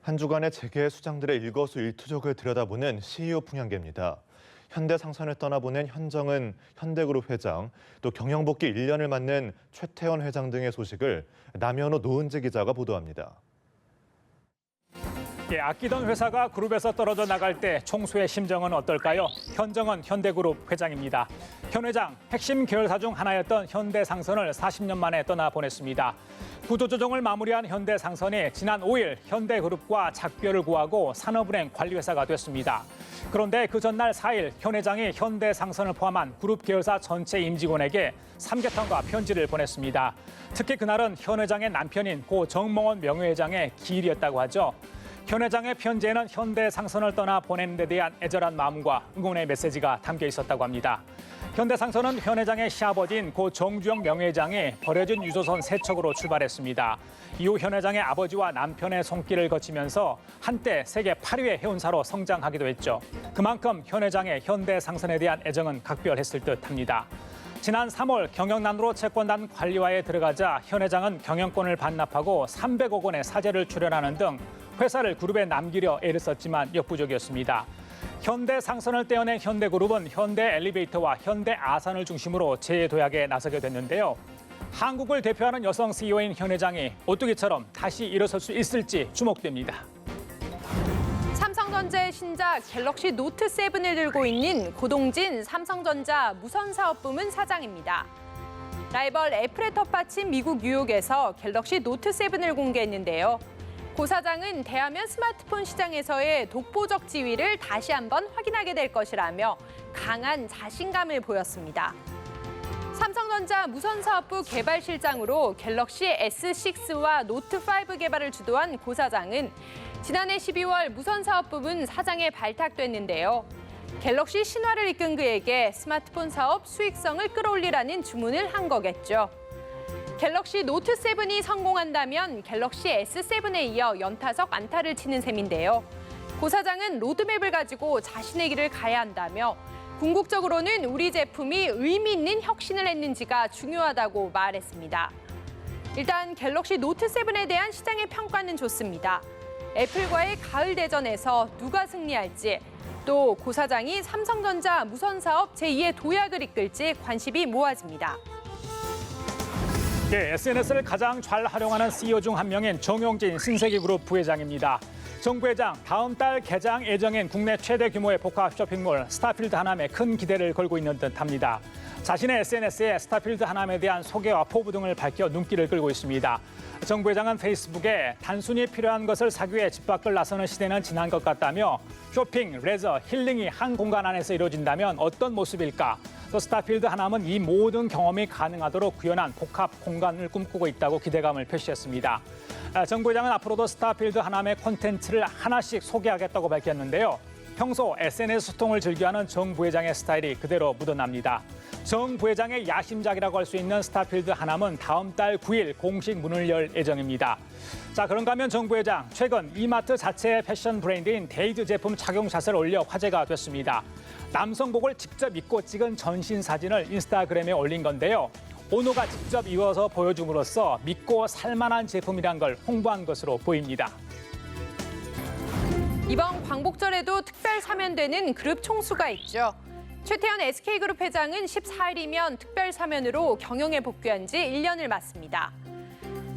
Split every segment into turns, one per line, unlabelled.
한 주간의 재계 수장들의 일거수일투족을 들여다보는 CEO 풍향계입니다. 현대상선을 떠나보낸 현정은 현대그룹 회장, 또 경영복귀 1년을 맞는 최태원 회장 등의 소식을 남현호 노은재 기자가 보도합니다.
아끼던 회사가 그룹에서 떨어져 나갈 때 총수의 심정은 어떨까요? 현정은 현대그룹 회장입니다. 현 회장, 핵심 계열사 중 하나였던 현대상선을 40년 만에 떠나보냈습니다. 구조조정을 마무리한 현대상선이 지난 5일 현대그룹과 작별을 구하고 산업은행 관리회사가 됐습니다. 그런데 그 전날 4일 현 회장이 현대상선을 포함한 그룹 계열사 전체 임직원에게 삼계탕과 편지를 보냈습니다. 특히 그날은 현 회장의 남편인 고 정몽원 명예회장의 기일이었다고 하죠. 현 회장의 편지에는 현대상선을 떠나 보내는 데 대한 애절한 마음과 응원의 메시지가 담겨 있었다고 합니다. 현대상선은 현 회장의 시아버지인 고 정주영 명예회장이 버려진 유조선 세척으로 출발했습니다. 이후 현 회장의 아버지와 남편의 손길을 거치면서 한때 세계 8위의 해운사로 성장하기도 했죠. 그만큼 현 회장의 현대상선에 대한 애정은 각별했을 듯합니다. 지난 3월 경영난으로 채권단 관리화에 들어가자 현 회장은 경영권을 반납하고 300억 원의 사재를 출연하는 등 회사를 그룹에 남기려 애를 썼지만 역부족이었습니다. 현대상선을 떼어낸 현대그룹은 현대엘리베이터와 현대아산을 중심으로 재도약에 나서게 됐는데요. 한국을 대표하는 여성 CEO인 현 회장이 오뚜기처럼 다시 일어설 수 있을지 주목됩니다.
삼성전자의 신작 갤럭시 노트 7을 들고 있는 고동진 삼성전자 무선사업부문 사장입니다. 라이벌 애플에 텃밭인 미국 뉴욕에서 갤럭시 노트 7을 공개했는데요. 고 사장은 대하면 스마트폰 시장에서의 독보적 지위를 다시 한번 확인하게 될 것이라며 강한 자신감을 보였습니다. 삼성전자 무선사업부 개발실장으로 갤럭시 S6와 노트5 개발을 주도한 고 사장은 지난해 12월 무선사업부문 사장에 발탁됐는데요. 갤럭시 신화를 이끈 그에게 스마트폰 사업 수익성을 끌어올리라는 주문을 한 거겠죠. 갤럭시 노트 7이 성공한다면 갤럭시 S7에 이어 연타석 안타를 치는 셈인데요. 고 사장은 로드맵을 가지고 자신의 길을 가야 한다며 궁극적으로는 우리 제품이 의미 있는 혁신을 했는지가 중요하다고 말했습니다. 일단 갤럭시 노트 7에 대한 시장의 평가는 좋습니다. 애플과의 가을 대전에서 누가 승리할지, 또 고 사장이 삼성전자 무선사업 제2의 도약을 이끌지 관심이 모아집니다.
SNS를 가장 잘 활용하는 CEO 중 한 명인 정용진 신세계그룹 부회장입니다. 정 부회장, 다음 달 개장 예정인 국내 최대 규모의 복합 쇼핑몰 스타필드 하남에 큰 기대를 걸고 있는 듯합니다. 자신의 SNS에 스타필드 하남에 대한 소개와 포부 등을 밝혀 눈길을 끌고 있습니다. 정 부회장은 페이스북에 단순히 필요한 것을 사기 위해 집 밖을 나서는 시대는 지난 것 같다며 쇼핑, 레저, 힐링이 한 공간 안에서 이루어진다면 어떤 모습일까? 또 스타필드 하남은 이 모든 경험이 가능하도록 구현한 복합 공간을 꿈꾸고 있다고 기대감을 표시했습니다. 정 부회장은 앞으로도 스타필드 하남의 콘텐츠를 하나씩 소개하겠다고 밝혔는데요. 평소 SNS 소통을 즐겨하는 정 부회장의 스타일이 그대로 묻어납니다. 정 부회장의 야심작이라고 할 수 있는 스타필드 하남은 다음 달 9일 공식 문을 열 예정입니다. 자, 그런가 하면 정 부회장, 최근 이마트 자체의 패션 브랜드인 데이즈 제품 착용샷을 올려 화제가 됐습니다. 남성복을 직접 입고 찍은 전신 사진을 인스타그램에 올린 건데요. 오너가 직접 입어서 보여줌으로써 믿고 살만한 제품이란 걸 홍보한 것으로 보입니다.
이번 광복절에도 특별 사면되는 그룹 총수가 있죠. 최태원 SK그룹 회장은 14일이면 특별 사면으로 경영에 복귀한 지 1년을 맞습니다.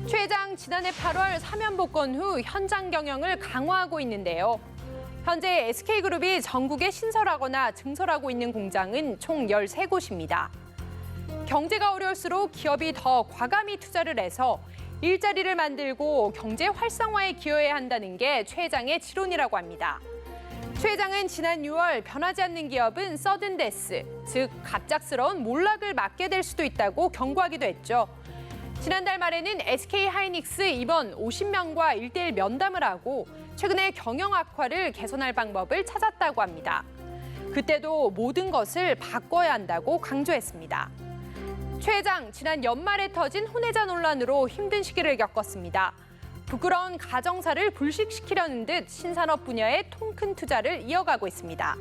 최 회장 지난해 8월 사면 복권 후 현장 경영을 강화하고 있는데요. 현재 SK그룹이 전국에 신설하거나 증설하고 있는 공장은 총 13곳입니다. 경제가 어려울수록 기업이 더 과감히 투자를 해서 일자리를 만들고 경제 활성화에 기여해야 한다는 게 최 회장의 지론이라고 합니다. 최 회장은 지난 6월 변하지 않는 기업은 서든데스, 즉 갑작스러운 몰락을 맞게 될 수도 있다고 경고하기도 했죠. 지난달 말에는 SK하이닉스 임원 50명과 1:1 면담을 하고 최근에 경영 악화를 개선할 방법을 찾았다고 합니다. 그때도 모든 것을 바꿔야 한다고 강조했습니다. 최 회장, 지난 연말에 터진 혼외자 논란으로 힘든 시기를 겪었습니다. 부끄러운 가정사를 불식시키려는 듯 신산업 분야에 통큰 투자를 이어가고 있습니다.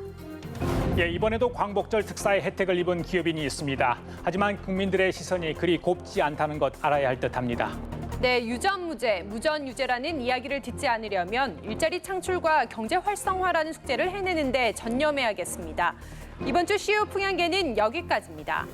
이번에도 광복절 특사의 혜택을 입은 기업인이 있습니다. 하지만 국민들의 시선이 그리 곱지 않다는 것 알아야 할 듯합니다.
네, 유전무죄, 무전유죄라는 이야기를 듣지 않으려면 일자리 창출과 경제 활성화라는 숙제를 해내는 데 전념해야겠습니다. 이번 주 CEO 풍향계는 여기까지입니다.